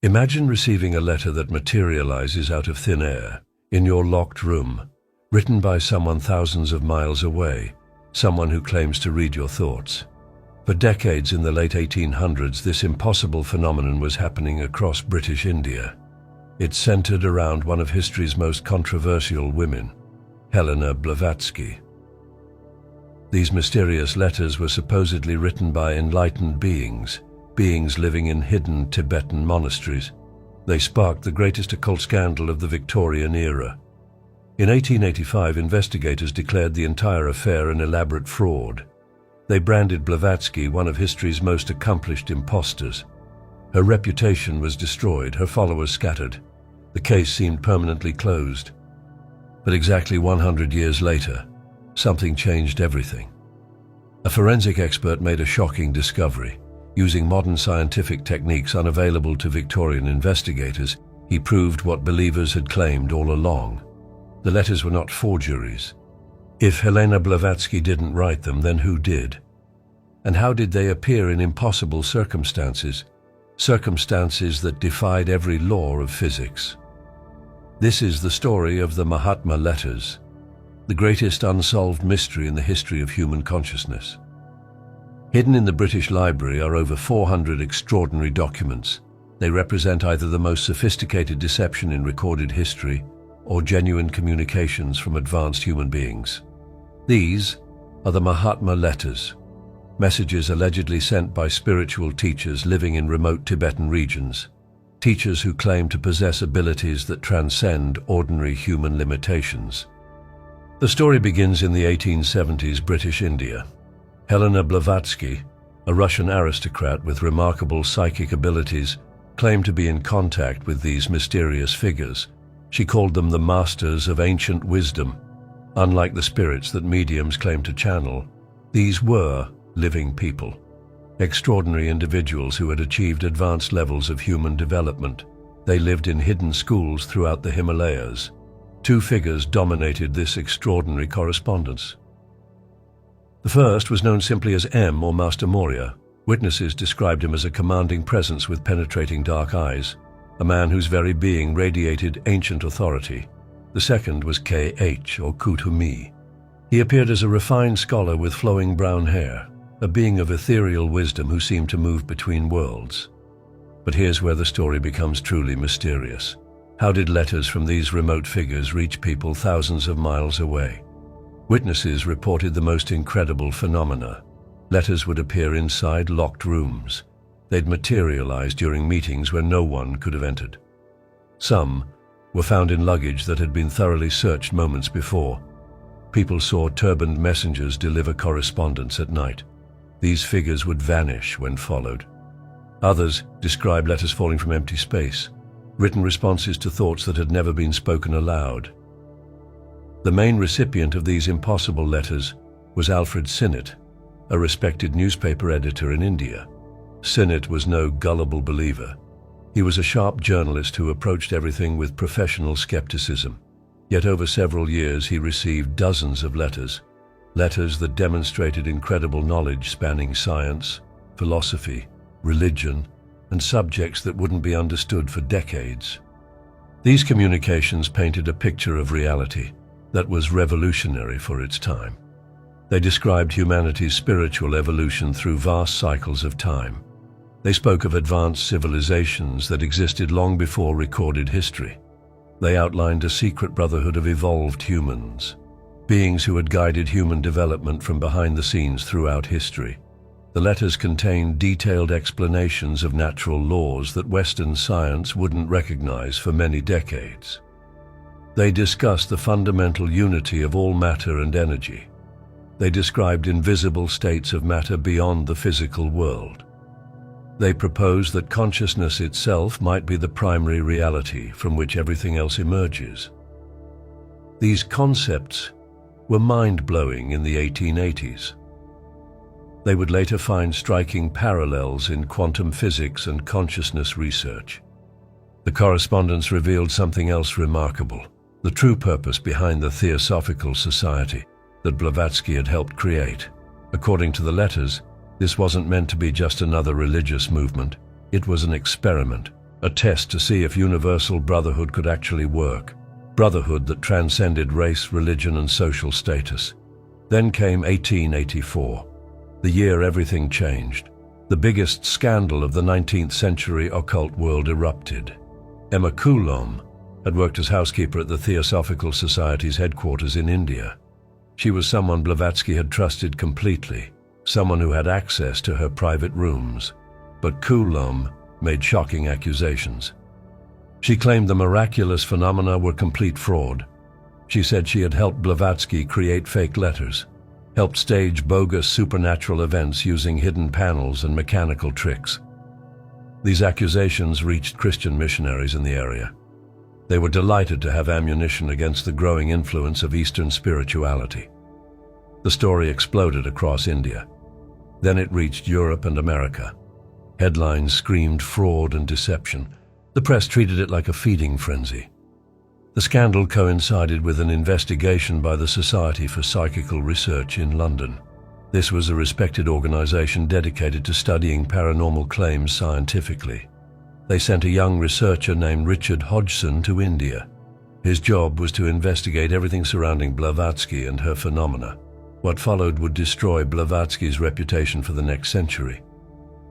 Imagine receiving a letter that materializes out of thin air, in your locked room, written by someone thousands of miles away, someone who claims to read your thoughts. For decades in the late 1800s, this impossible phenomenon was happening across British India. It centered around one of history's most controversial women, Helena Blavatsky. These mysterious letters were supposedly written by enlightened beings living in hidden Tibetan monasteries. They sparked the greatest occult scandal of the Victorian era. In 1885, investigators declared the entire affair an elaborate fraud. They branded Blavatsky one of history's most accomplished imposters. Her reputation was destroyed, her followers scattered. The case seemed permanently closed. But exactly 100 years later, something changed everything. A forensic expert made a shocking discovery. Using modern scientific techniques unavailable to Victorian investigators, he proved what believers had claimed all along. The letters were not forgeries. If Helena Blavatsky didn't write them, then who did? And how did they appear in impossible circumstances? Circumstances that defied every law of physics. This is the story of the Mahatma letters, the greatest unsolved mystery in the history of human consciousness. Hidden in the British Library are over 400 extraordinary documents. They represent either the most sophisticated deception in recorded history or genuine communications from advanced human beings. These are the Mahatma letters, messages allegedly sent by spiritual teachers living in remote Tibetan regions, teachers who claim to possess abilities that transcend ordinary human limitations. The story begins in the 1870s British India. Helena Blavatsky, a Russian aristocrat with remarkable psychic abilities, claimed to be in contact with these mysterious figures. She called them the masters of ancient wisdom. Unlike the spirits that mediums claim to channel, these were living people, extraordinary individuals who had achieved advanced levels of human development. They lived in hidden schools throughout the Himalayas. Two figures dominated this extraordinary correspondence. The first was known simply as M, or Master Moria. Witnesses described him as a commanding presence with penetrating dark eyes, a man whose very being radiated ancient authority. The second was KH, or Kutumi. He appeared as a refined scholar with flowing brown hair, a being of ethereal wisdom who seemed to move between worlds. But here's where the story becomes truly mysterious. How did letters from these remote figures reach people thousands of miles away? Witnesses reported the most incredible phenomena. Letters would appear inside locked rooms. They'd materialize during meetings where no one could have entered. Some were found in luggage that had been thoroughly searched moments before. People saw turbaned messengers deliver correspondence at night. These figures would vanish when followed. Others described letters falling from empty space, written responses to thoughts that had never been spoken aloud. The main recipient of these impossible letters was Alfred Sinnett, a respected newspaper editor in India. Sinnett was no gullible believer. He was a sharp journalist who approached everything with professional skepticism. Yet over several years he received dozens of letters that demonstrated incredible knowledge spanning science, philosophy, religion, and subjects that wouldn't be understood for decades. These communications painted a picture of reality that was revolutionary for its time. They described humanity's spiritual evolution through vast cycles of time. They spoke of advanced civilizations that existed long before recorded history. They outlined a secret brotherhood of evolved humans, beings who had guided human development from behind the scenes throughout history. The letters contained detailed explanations of natural laws that Western science wouldn't recognize for many decades. They discussed the fundamental unity of all matter and energy. They described invisible states of matter beyond the physical world. They proposed that consciousness itself might be the primary reality from which everything else emerges. These concepts were mind-blowing in the 1880s. They would later find striking parallels in quantum physics and consciousness research. The correspondence revealed something else remarkable: the true purpose behind the Theosophical Society that Blavatsky had helped create. According to the letters, this wasn't meant to be just another religious movement. It was an experiment, a test to see if universal brotherhood could actually work, brotherhood that transcended race, religion, and social status. Then came 1884, the year everything changed. The biggest scandal of the 19th century occult world erupted. Emma Coulomb had worked as housekeeper at the Theosophical Society's headquarters in India. She was someone Blavatsky had trusted completely, someone who had access to her private rooms. But Coulomb made shocking accusations. She claimed the miraculous phenomena were complete fraud. She said she had helped Blavatsky create fake letters, helped stage bogus supernatural events using hidden panels and mechanical tricks. These accusations reached Christian missionaries in the area. They were delighted to have ammunition against the growing influence of Eastern spirituality. The story exploded across India. Then it reached Europe and America. Headlines screamed fraud and deception. The press treated it like a feeding frenzy. The scandal coincided with an investigation by the Society for Psychical Research in London. This was a respected organization dedicated to studying paranormal claims scientifically. They sent a young researcher named Richard Hodgson to India. His job was to investigate everything surrounding Blavatsky and her phenomena. What followed would destroy Blavatsky's reputation for the next century.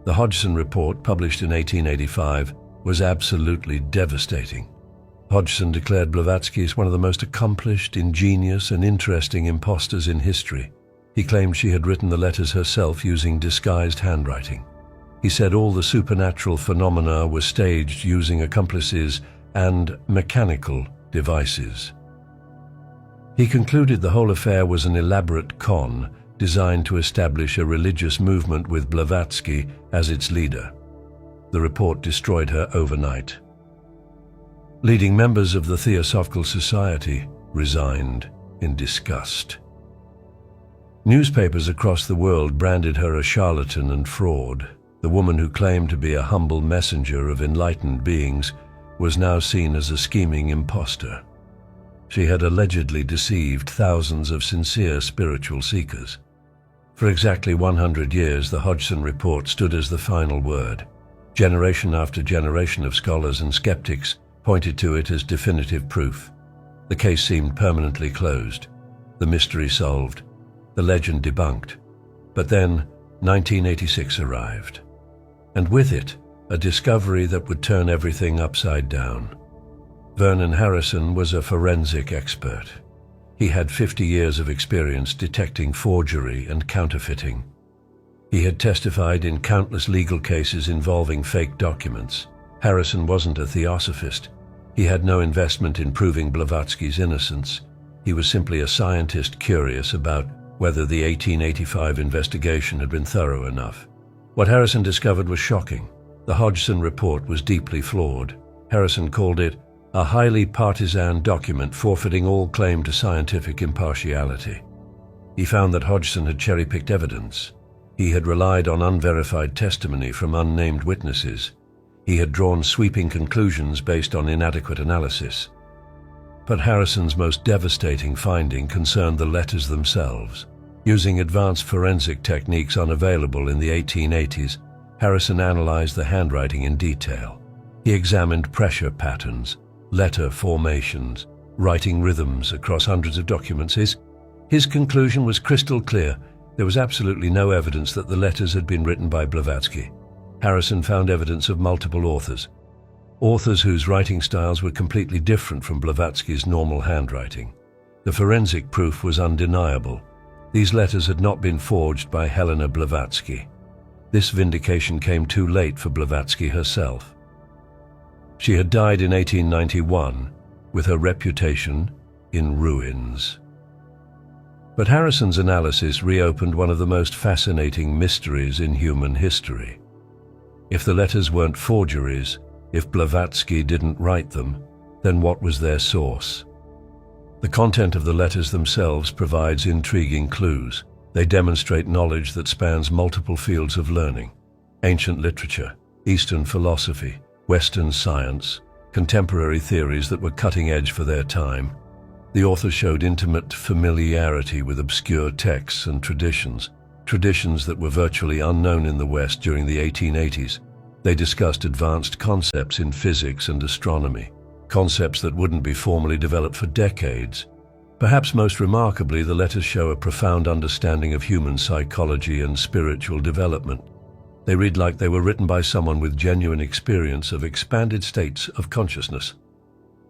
The Hodgson report, published in 1885, was absolutely devastating. Hodgson declared Blavatsky as one of the most accomplished, ingenious, and interesting impostors in history. He claimed she had written the letters herself using disguised handwriting. He said all the supernatural phenomena were staged using accomplices and mechanical devices. He concluded the whole affair was an elaborate con designed to establish a religious movement with Blavatsky as its leader. The report destroyed her overnight. Leading members of the Theosophical Society resigned in disgust. Newspapers across the world branded her a charlatan and fraud. The woman who claimed to be a humble messenger of enlightened beings was now seen as a scheming impostor. She had allegedly deceived thousands of sincere spiritual seekers. For exactly 100 years, the Hodgson report stood as the final word. Generation after generation of scholars and skeptics pointed to it as definitive proof. The case seemed permanently closed, the mystery solved, the legend debunked. But then 1986 arrived, and with it, a discovery that would turn everything upside down. Vernon Harrison was a forensic expert. He had 50 years of experience detecting forgery and counterfeiting. He had testified in countless legal cases involving fake documents. Harrison wasn't a theosophist. He had no investment in proving Blavatsky's innocence. He was simply a scientist curious about whether the 1885 investigation had been thorough enough. What Harrison discovered was shocking. The Hodgson report was deeply flawed. Harrison called it a highly partisan document forfeiting all claim to scientific impartiality. He found that Hodgson had cherry-picked evidence. He had relied on unverified testimony from unnamed witnesses. He had drawn sweeping conclusions based on inadequate analysis. But Harrison's most devastating finding concerned the letters themselves. Using advanced forensic techniques unavailable in the 1880s, Harrison analyzed the handwriting in detail. He examined pressure patterns, letter formations, writing rhythms across hundreds of documents. His conclusion was crystal clear. There was absolutely no evidence that the letters had been written by Blavatsky. Harrison found evidence of multiple authors whose writing styles were completely different from Blavatsky's normal handwriting. The forensic proof was undeniable. These letters had not been forged by Helena Blavatsky. This vindication came too late for Blavatsky herself. She had died in 1891, with her reputation in ruins. But Harrison's analysis reopened one of the most fascinating mysteries in human history. If the letters weren't forgeries, if Blavatsky didn't write them, then what was their source? The content of the letters themselves provides intriguing clues. They demonstrate knowledge that spans multiple fields of learning: ancient literature, Eastern philosophy, Western science, contemporary theories that were cutting edge for their time. The authors showed intimate familiarity with obscure texts and traditions that were virtually unknown in the West during the 1880s. They discussed advanced concepts in physics and astronomy, concepts that wouldn't be formally developed for decades. Perhaps most remarkably, the letters show a profound understanding of human psychology and spiritual development. They read like they were written by someone with genuine experience of expanded states of consciousness,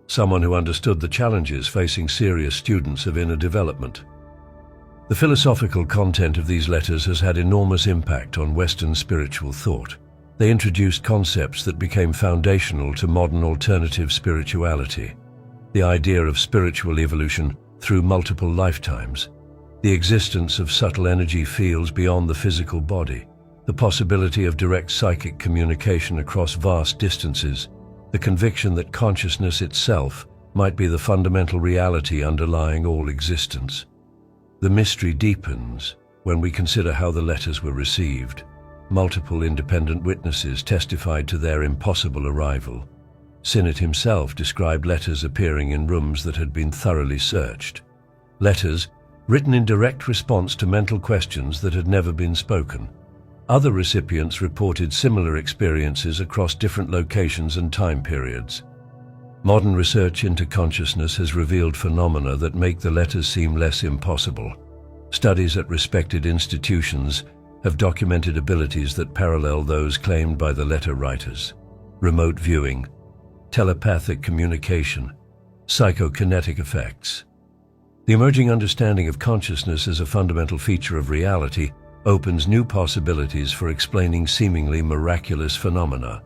someone who understood the challenges facing serious students of inner development. The philosophical content of these letters has had enormous impact on Western spiritual thought. They introduced concepts that became foundational to modern alternative spirituality. The idea of spiritual evolution through multiple lifetimes, the existence of subtle energy fields beyond the physical body, the possibility of direct psychic communication across vast distances, the conviction that consciousness itself might be the fundamental reality underlying all existence. The mystery deepens when we consider how the letters were received. Multiple independent witnesses testified to their impossible arrival. Sinnett himself described letters appearing in rooms that had been thoroughly searched. Letters written in direct response to mental questions that had never been spoken. Other recipients reported similar experiences across different locations and time periods. Modern research into consciousness has revealed phenomena that make the letters seem less impossible. Studies at respected institutions have documented abilities that parallel those claimed by the letter writers. Remote viewing, telepathic communication, psychokinetic effects. The emerging understanding of consciousness as a fundamental feature of reality opens new possibilities for explaining seemingly miraculous phenomena.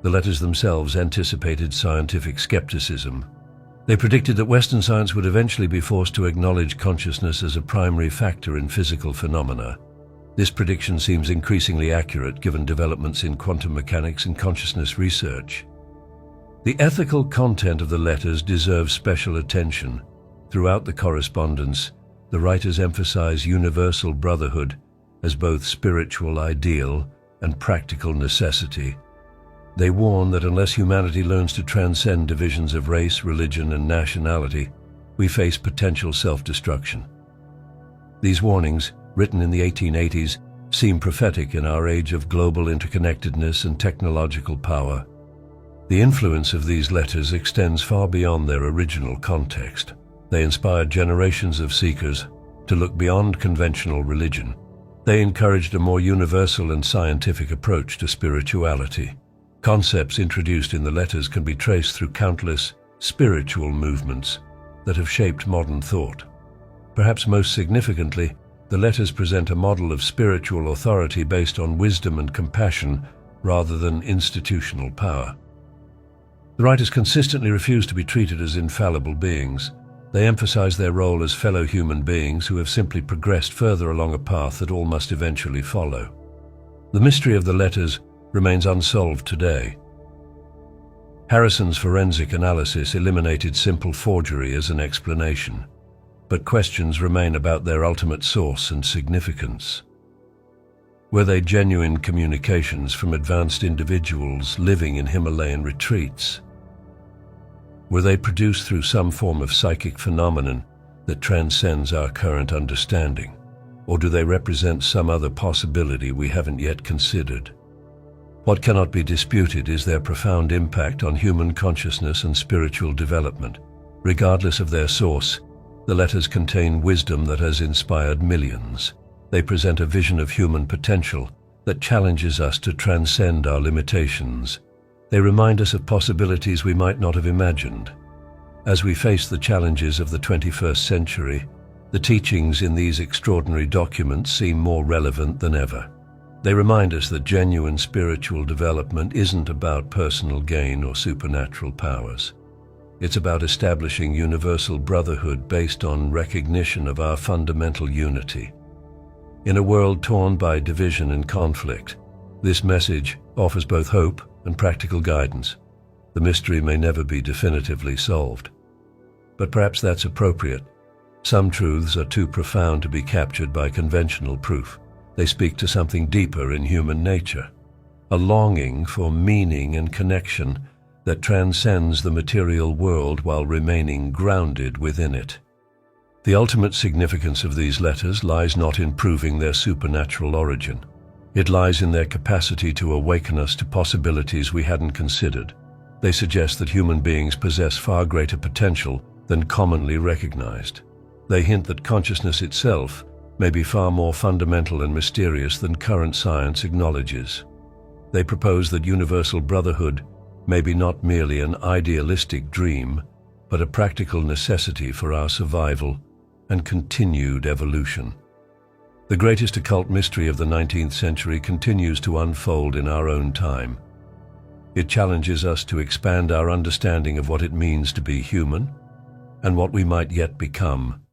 The letters themselves anticipated scientific skepticism. They predicted that Western science would eventually be forced to acknowledge consciousness as a primary factor in physical phenomena. This prediction seems increasingly accurate given developments in quantum mechanics and consciousness research. The ethical content of the letters deserves special attention. Throughout the correspondence, the writers emphasize universal brotherhood as both spiritual ideal and practical necessity. They warn that unless humanity learns to transcend divisions of race, religion, and nationality, we face potential self-destruction. These warnings, written in the 1880s, seem prophetic in our age of global interconnectedness and technological power. The influence of these letters extends far beyond their original context. They inspired generations of seekers to look beyond conventional religion. They encouraged a more universal and scientific approach to spirituality. Concepts introduced in the letters can be traced through countless spiritual movements that have shaped modern thought. Perhaps most significantly, the letters present a model of spiritual authority based on wisdom and compassion rather than institutional power. The writers consistently refuse to be treated as infallible beings. They emphasize their role as fellow human beings who have simply progressed further along a path that all must eventually follow. The mystery of the letters remains unsolved today. Harrison's forensic analysis eliminated simple forgery as an explanation, but questions remain about their ultimate source and significance. Were they genuine communications from advanced individuals living in Himalayan retreats? Were they produced through some form of psychic phenomenon that transcends our current understanding? Or do they represent some other possibility we haven't yet considered? What cannot be disputed is their profound impact on human consciousness and spiritual development. Regardless of their source, the letters contain wisdom that has inspired millions. They present a vision of human potential that challenges us to transcend our limitations. They remind us of possibilities we might not have imagined. As we face the challenges of the 21st century, the teachings in these extraordinary documents seem more relevant than ever. They remind us that genuine spiritual development isn't about personal gain or supernatural powers. It's about establishing universal brotherhood based on recognition of our fundamental unity. In a world torn by division and conflict, this message offers both hope and practical guidance. The mystery may never be definitively solved. But perhaps that's appropriate. Some truths are too profound to be captured by conventional proof. They speak to something deeper in human nature, a longing for meaning and connection that transcends the material world while remaining grounded within it. The ultimate significance of these letters lies not in proving their supernatural origin. It lies in their capacity to awaken us to possibilities we hadn't considered. They suggest that human beings possess far greater potential than commonly recognized. They hint that consciousness itself may be far more fundamental and mysterious than current science acknowledges. They propose that universal brotherhood may be not merely an idealistic dream, but a practical necessity for our survival and continued evolution. The greatest occult mystery of the 19th century continues to unfold in our own time. It challenges us to expand our understanding of what it means to be human and what we might yet become